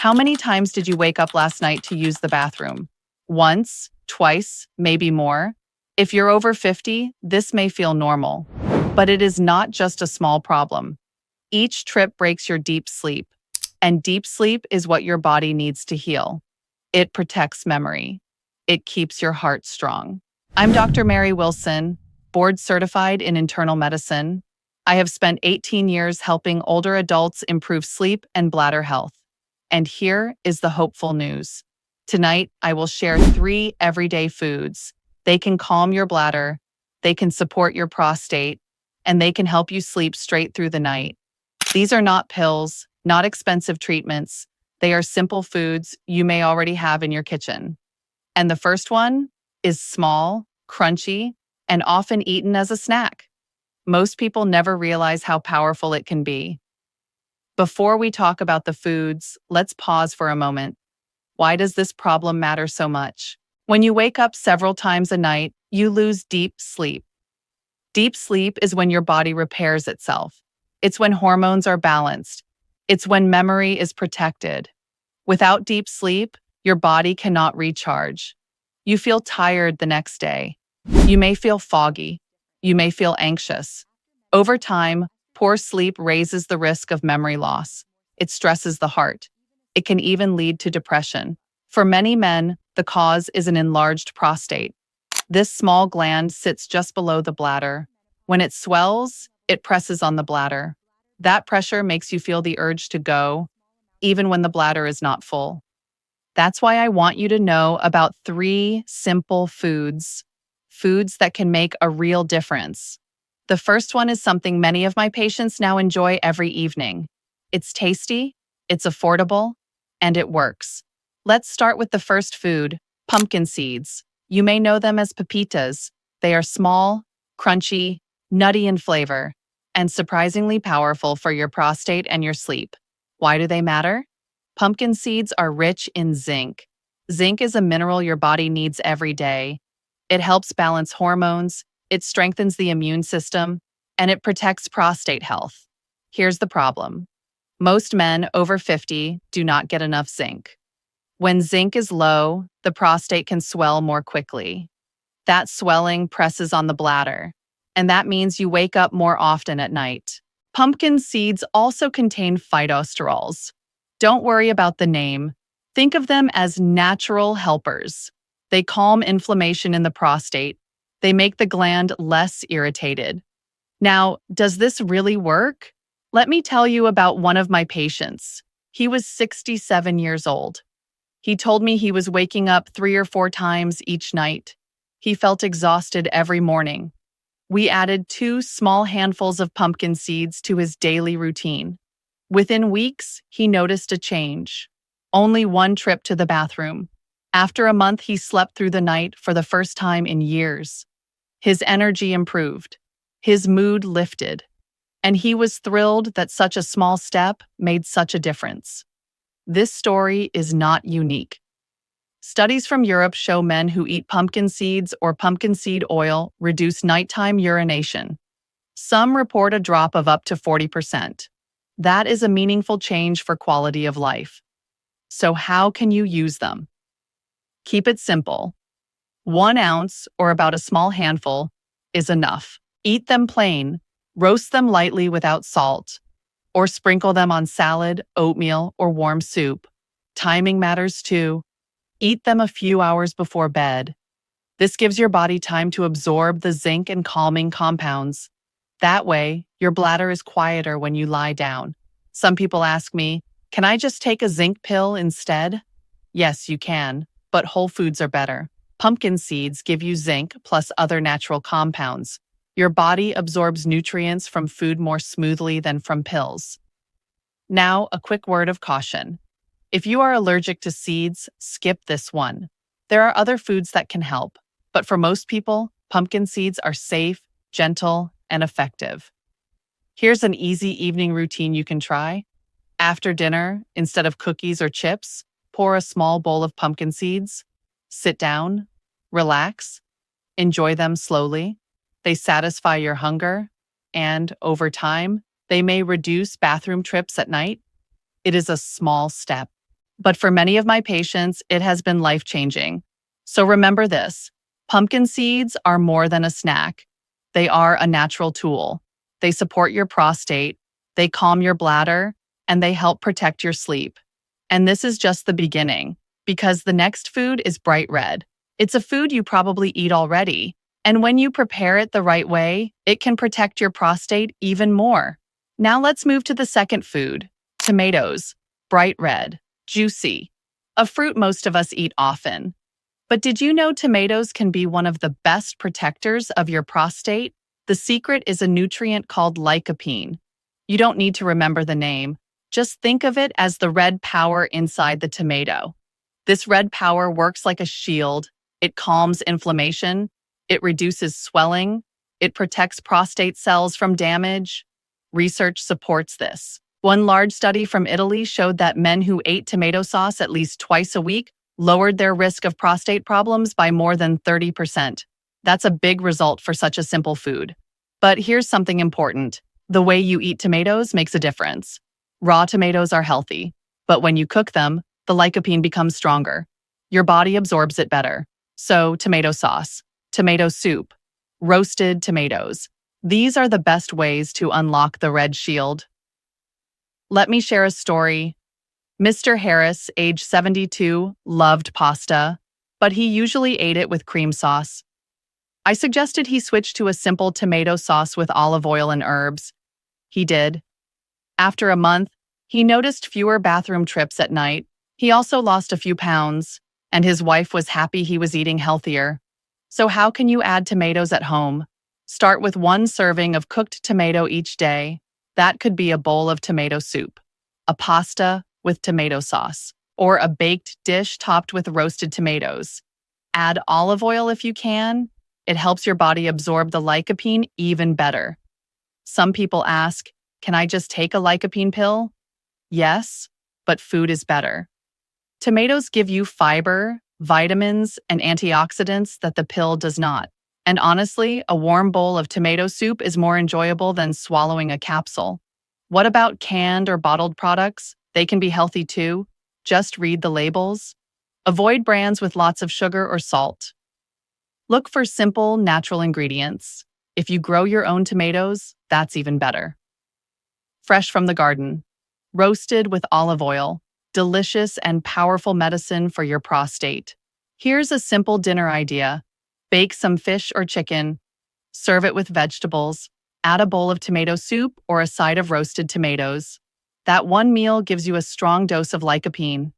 How many times did you wake up last night to use the bathroom? Once, twice, maybe more? If you're over 50, this may feel normal. But it is not just a small problem. Each trip breaks your deep sleep, and deep sleep is what your body needs to heal. It protects memory. It keeps your heart strong. I'm Dr. Mary Wilson, board certified in internal medicine. I have spent 18 years helping older adults improve sleep and bladder health. And here is the hopeful news. Tonight, I will share 3 everyday foods. They can calm your bladder, they can support your prostate, and they can help you sleep straight through the night. These are not pills, not expensive treatments. They are simple foods you may already have in your kitchen. And the first one is small, crunchy, and often eaten as a snack. Most people never realize how powerful it can be. Before we talk about the foods, let's pause for a moment. Why does this problem matter so much? When you wake up several times a night, you lose deep sleep. Deep sleep is when your body repairs itself. It's when hormones are balanced. It's when memory is protected. Without deep sleep, your body cannot recharge. You feel tired the next day. You may feel foggy. You may feel anxious. Over time, poor sleep raises the risk of memory loss. It stresses the heart. It can even lead to depression. For many men, the cause is an enlarged prostate. This small gland sits just below the bladder. When it swells, it presses on the bladder. That pressure makes you feel the urge to go, even when the bladder is not full. That's why I want you to know about 3 simple foods that can make a real difference. The first one is something many of my patients now enjoy every evening. It's tasty, it's affordable, and it works. Let's start with the first food, pumpkin seeds. You may know them as pepitas. They are small, crunchy, nutty in flavor, and surprisingly powerful for your prostate and your sleep. Why do they matter? Pumpkin seeds are rich in zinc. Zinc is a mineral your body needs every day. It helps balance hormones, it strengthens the immune system, and it protects prostate health. Here's the problem. Most men over 50 do not get enough zinc. When zinc is low, the prostate can swell more quickly. That swelling presses on the bladder, and that means you wake up more often at night. Pumpkin seeds also contain phytosterols. Don't worry about the name. Think of them as natural helpers. They calm inflammation in the prostate. They make the gland less irritated. Now, does this really work? Let me tell you about one of my patients. He was 67 years old. He told me he was waking up 3 or 4 times each night. He felt exhausted every morning. We added 2 small handfuls of pumpkin seeds to his daily routine. Within weeks, he noticed a change. Only 1 trip to the bathroom. After a month, he slept through the night for the first time in years. His energy improved. His mood lifted. And he was thrilled that such a small step made such a difference. This story is not unique. Studies from Europe show men who eat pumpkin seeds or pumpkin seed oil reduce nighttime urination. Some report a drop of up to 40%. That is a meaningful change for quality of life. So how can you use them? Keep it simple. 1 ounce, or about a small handful, is enough. Eat them plain, roast them lightly without salt, or sprinkle them on salad, oatmeal, or warm soup. Timing matters too. Eat them a few hours before bed. This gives your body time to absorb the zinc and calming compounds. That way, your bladder is quieter when you lie down. Some people ask me, can I just take a zinc pill instead? Yes, you can, but whole foods are better. Pumpkin seeds give you zinc plus other natural compounds. Your body absorbs nutrients from food more smoothly than from pills. Now, a quick word of caution. If you are allergic to seeds, skip this one. There are other foods that can help, but for most people, pumpkin seeds are safe, gentle, and effective. Here's an easy evening routine you can try. After dinner, instead of cookies or chips, pour a small bowl of pumpkin seeds. Sit down, relax, enjoy them slowly. They satisfy your hunger, and over time, they may reduce bathroom trips at night. It is a small step, but for many of my patients, it has been life-changing. So remember this, pumpkin seeds are more than a snack. They are a natural tool. They support your prostate, they calm your bladder, and they help protect your sleep. And this is just the beginning, because the next food is bright red. It's a food you probably eat already, and when you prepare it the right way, it can protect your prostate even more. Now let's move to the second food, tomatoes, bright red, juicy. A fruit most of us eat often. But did you know tomatoes can be one of the best protectors of your prostate? The secret is a nutrient called lycopene. You don't need to remember the name. Just think of it as the red power inside the tomato. This red power works like a shield. It calms inflammation. It reduces swelling. It protects prostate cells from damage. Research supports this. One large study from Italy showed that men who ate tomato sauce at least twice a week lowered their risk of prostate problems by more than 30%. That's a big result for such a simple food. But here's something important. The way you eat tomatoes makes a difference. Raw tomatoes are healthy, but when you cook them, the lycopene becomes stronger. Your body absorbs it better. So, tomato sauce, tomato soup, roasted tomatoes. These are the best ways to unlock the red shield. Let me share a story. Mr. Harris, age 72, loved pasta, but he usually ate it with cream sauce. I suggested he switch to a simple tomato sauce with olive oil and herbs. He did. After a month, he noticed fewer bathroom trips at night. He also lost a few pounds, and his wife was happy he was eating healthier. So how can you add tomatoes at home? Start with 1 serving of cooked tomato each day. That could be a bowl of tomato soup, a pasta with tomato sauce, or a baked dish topped with roasted tomatoes. Add olive oil if you can. It helps your body absorb the lycopene even better. Some people ask, can I just take a lycopene pill? Yes, but food is better. Tomatoes give you fiber, vitamins, and antioxidants that the pill does not. And honestly, a warm bowl of tomato soup is more enjoyable than swallowing a capsule. What about canned or bottled products? They can be healthy too. Just read the labels. Avoid brands with lots of sugar or salt. Look for simple, natural ingredients. If you grow your own tomatoes, that's even better. Fresh from the garden. Roasted with olive oil. Delicious and powerful medicine for your prostate. Here's a simple dinner idea. Bake some fish or chicken. Serve it with vegetables. Add a bowl of tomato soup or a side of roasted tomatoes. That one meal gives you a strong dose of lycopene.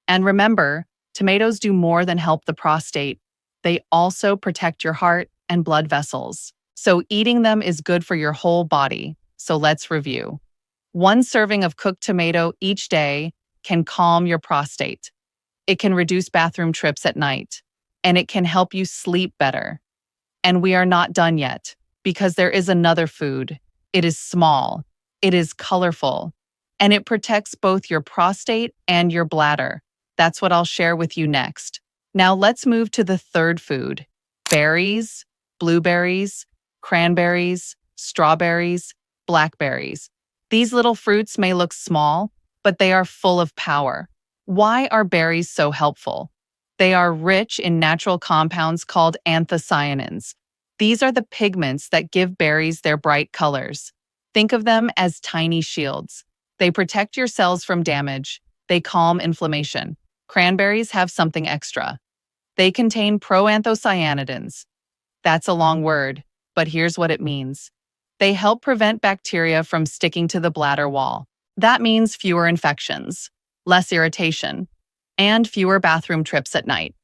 And remember, tomatoes do more than help the prostate. They also protect your heart and blood vessels. So eating them is good for your whole body. So let's review. 1 serving of cooked tomato each day can calm your prostate. It can reduce bathroom trips at night. And it can help you sleep better. And we are not done yet, because there is another food. It is small. It is colorful. And it protects both your prostate and your bladder. That's what I'll share with you next. Now let's move to the third food. Berries, blueberries, cranberries, strawberries, blackberries. These little fruits may look small, but they are full of power. Why are berries so helpful? They are rich in natural compounds called anthocyanins. These are the pigments that give berries their bright colors. Think of them as tiny shields. They protect your cells from damage. They calm inflammation. Cranberries have something extra. They contain proanthocyanidins. That's a long word, but here's what it means. They help prevent bacteria from sticking to the bladder wall. That means fewer infections, less irritation, and fewer bathroom trips at night.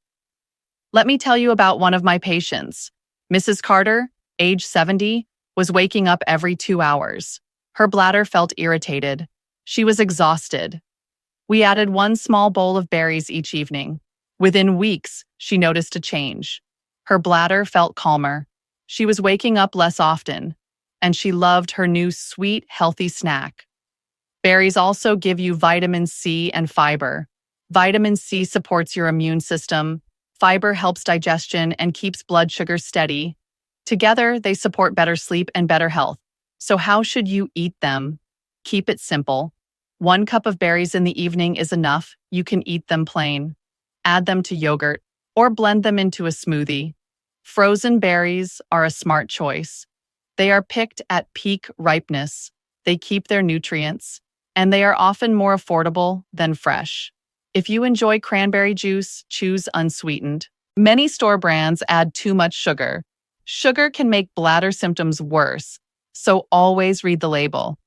Let me tell you about one of my patients. Mrs. Carter, age 70, was waking up every 2 hours. Her bladder felt irritated. She was exhausted. We added 1 small bowl of berries each evening. Within weeks, she noticed a change. Her bladder felt calmer. She was waking up less often, and she loved her new sweet, healthy snack. Berries also give you vitamin C and fiber. Vitamin C supports your immune system. Fiber helps digestion and keeps blood sugar steady. Together, they support better sleep and better health. So how should you eat them? Keep it simple. 1 cup of berries in the evening is enough. You can eat them plain. Add them to yogurt or blend them into a smoothie. Frozen berries are a smart choice. They are picked at peak ripeness. They keep their nutrients, and they are often more affordable than fresh. If you enjoy cranberry juice, choose unsweetened. Many store brands add too much sugar. Sugar can make bladder symptoms worse, so always read the label.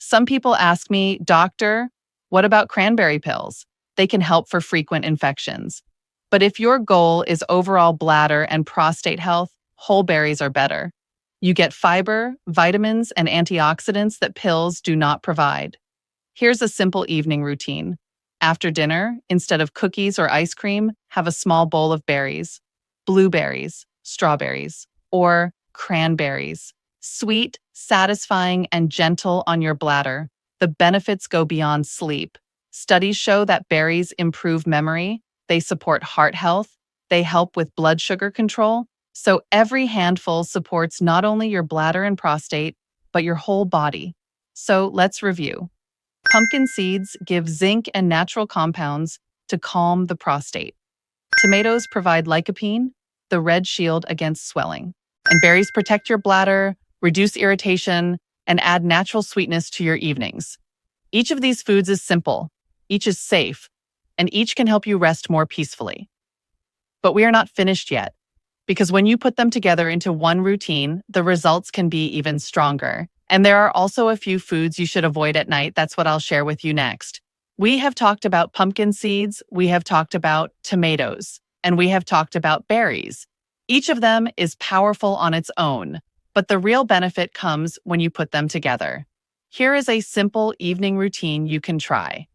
Some people ask me, Doctor, what about cranberry pills? They can help for frequent infections. But if your goal is overall bladder and prostate health, whole berries are better. You get fiber, vitamins, and antioxidants that pills do not provide. Here's a simple evening routine. After dinner, instead of cookies or ice cream, have a small bowl of berries, blueberries, strawberries, or cranberries. Sweet, satisfying, and gentle on your bladder. The benefits go beyond sleep. Studies show that berries improve memory, they support heart health, they help with blood sugar control. So every handful supports not only your bladder and prostate, but your whole body. So let's review. Pumpkin seeds give zinc and natural compounds to calm the prostate. Tomatoes provide lycopene, the red shield against swelling. And berries protect your bladder, reduce irritation, and add natural sweetness to your evenings. Each of these foods is simple, each is safe, and each can help you rest more peacefully. But we are not finished yet, because when you put them together into one routine, the results can be even stronger. And there are also a few foods you should avoid at night. That's what I'll share with you next. We have talked about pumpkin seeds, we have talked about tomatoes, and we have talked about berries. Each of them is powerful on its own, but the real benefit comes when you put them together. Here is a simple evening routine you can try.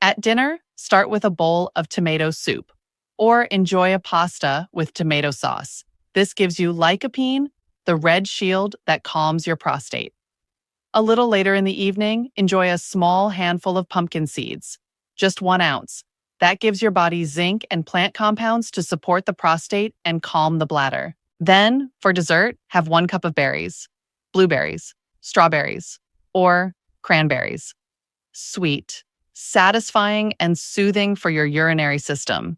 At dinner, start with a bowl of tomato soup, or enjoy a pasta with tomato sauce. This gives you lycopene, the red shield that calms your prostate. A little later in the evening, enjoy a small handful of pumpkin seeds, just 1 ounce. That gives your body zinc and plant compounds to support the prostate and calm the bladder. Then, for dessert, have 1 cup of berries, blueberries, strawberries, or cranberries. Sweet, satisfying, and soothing for your urinary system.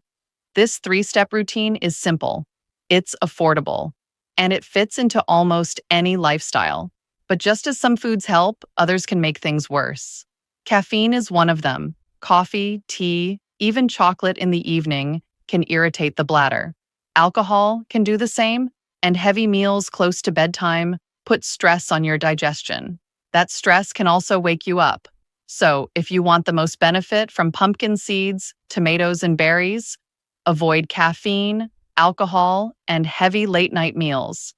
This 3-step routine is simple, it's affordable, and it fits into almost any lifestyle. But just as some foods help, others can make things worse. Caffeine is one of them. Coffee, tea, even chocolate in the evening can irritate the bladder. Alcohol can do the same, and heavy meals close to bedtime put stress on your digestion. That stress can also wake you up. So, if you want the most benefit from pumpkin seeds, tomatoes, and berries, avoid caffeine, alcohol, and heavy late-night meals.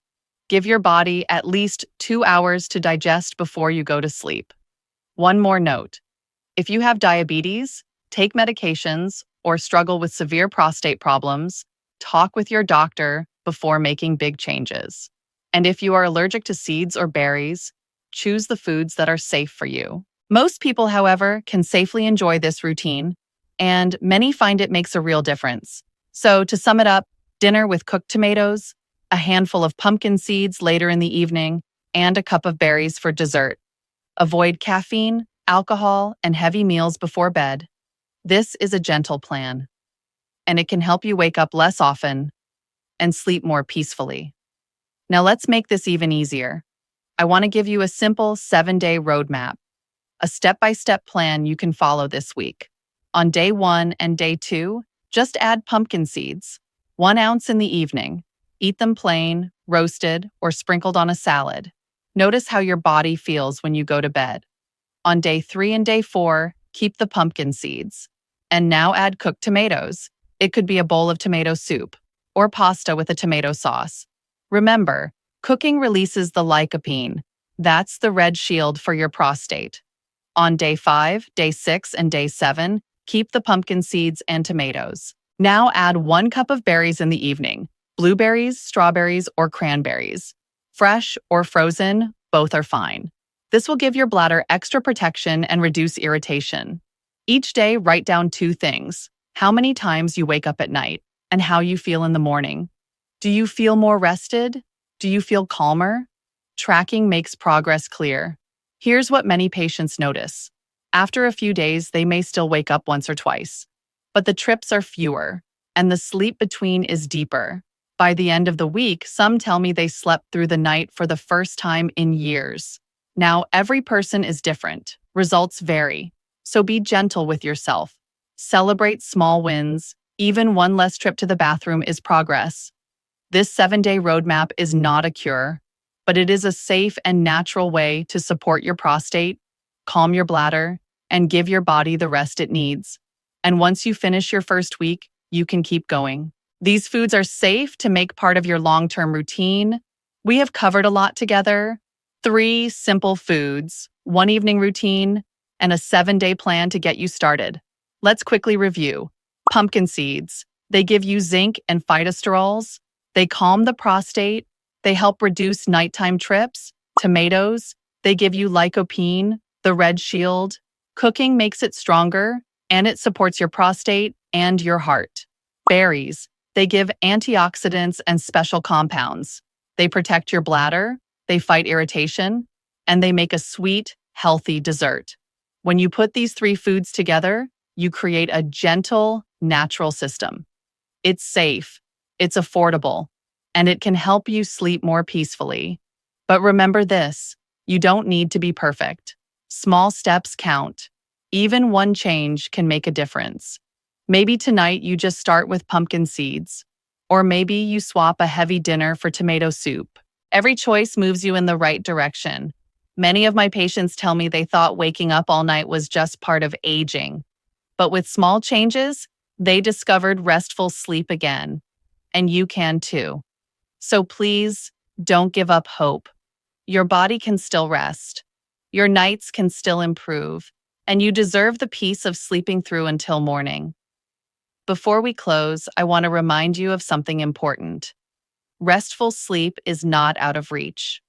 Give your body at least 2 hours to digest before you go to sleep. One more note. If you have diabetes, take medications, or struggle with severe prostate problems, talk with your doctor before making big changes. And if you are allergic to seeds or berries, choose the foods that are safe for you. Most people, however, can safely enjoy this routine, and many find it makes a real difference. So, to sum it up, dinner with cooked tomatoes, a handful of pumpkin seeds later in the evening, and a cup of berries for dessert. Avoid caffeine, alcohol, and heavy meals before bed. This is a gentle plan, and it can help you wake up less often and sleep more peacefully. Now let's make this even easier. I want to give you a simple 7-day roadmap, a step-by-step plan you can follow this week. On day 1 and day 2, just add pumpkin seeds, 1 ounce in the evening. Eat them plain, roasted, or sprinkled on a salad. Notice how your body feels when you go to bed. On day 3 and day 4, keep the pumpkin seeds. And now add cooked tomatoes. It could be a bowl of tomato soup or pasta with a tomato sauce. Remember, cooking releases the lycopene. That's the red shield for your prostate. On day 5, day 6, and day 7, keep the pumpkin seeds and tomatoes. Now add 1 cup of berries in the evening. Blueberries, strawberries, or cranberries. Fresh or frozen, both are fine. This will give your bladder extra protection and reduce irritation. Each day, write down 2 things: how many times you wake up at night and how you feel in the morning. Do you feel more rested? Do you feel calmer? Tracking makes progress clear. Here's what many patients notice. After a few days, they may still wake up once or twice, but the trips are fewer, and the sleep between is deeper. By the end of the week, some tell me they slept through the night for the first time in years. Now, every person is different. Results vary. So be gentle with yourself. Celebrate small wins. Even one less trip to the bathroom is progress. This 7-day roadmap is not a cure, but it is a safe and natural way to support your prostate, calm your bladder, and give your body the rest it needs. And once you finish your first week, you can keep going. These foods are safe to make part of your long-term routine. We have covered a lot together. 3 simple foods, 1 evening routine, and a 7-day plan to get you started. Let's quickly review. Pumpkin seeds. They give you zinc and phytosterols. They calm the prostate. They help reduce nighttime trips. Tomatoes. They give you lycopene, the red shield. Cooking makes it stronger, and it supports your prostate and your heart. Berries. They give antioxidants and special compounds. They protect your bladder, they fight irritation, and they make a sweet, healthy dessert. When you put these 3 foods together, you create a gentle, natural system. It's safe, it's affordable, and it can help you sleep more peacefully. But remember this, you don't need to be perfect. Small steps count. Even one change can make a difference. Maybe tonight you just start with pumpkin seeds, or maybe you swap a heavy dinner for tomato soup. Every choice moves you in the right direction. Many of my patients tell me they thought waking up all night was just part of aging. But with small changes, they discovered restful sleep again. And you can too. So please, don't give up hope. Your body can still rest. Your nights can still improve. And you deserve the peace of sleeping through until morning. Before we close, I want to remind you of something important. Restful sleep is not out of reach.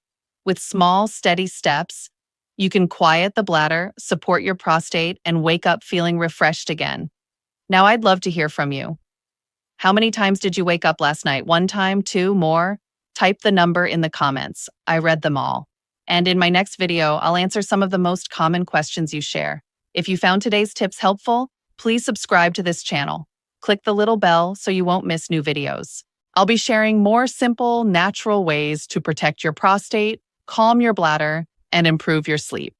With small, steady steps, you can quiet the bladder, support your prostate, and wake up feeling refreshed again. Now, I'd love to hear from you. How many times did you wake up last night? 1 time, 2, more? Type the number in the comments. I read them all. And in my next video, I'll answer some of the most common questions you share. If you found today's tips helpful, please subscribe to this channel. Click the little bell so you won't miss new videos. I'll be sharing more simple, natural ways to protect your prostate, calm your bladder, and improve your sleep.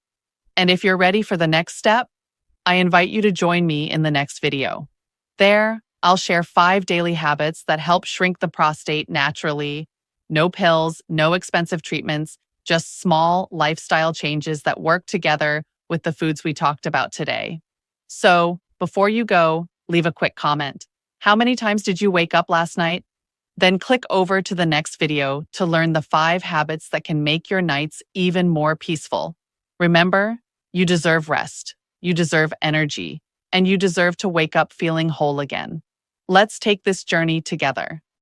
And if you're ready for the next step, I invite you to join me in the next video. There, I'll share 5 daily habits that help shrink the prostate naturally. No pills, no expensive treatments, just small lifestyle changes that work together with the foods we talked about today. So, before you go, leave a quick comment. How many times did you wake up last night? Then click over to the next video to learn the 5 habits that can make your nights even more peaceful. Remember, you deserve rest, you deserve energy, and you deserve to wake up feeling whole again. Let's take this journey together.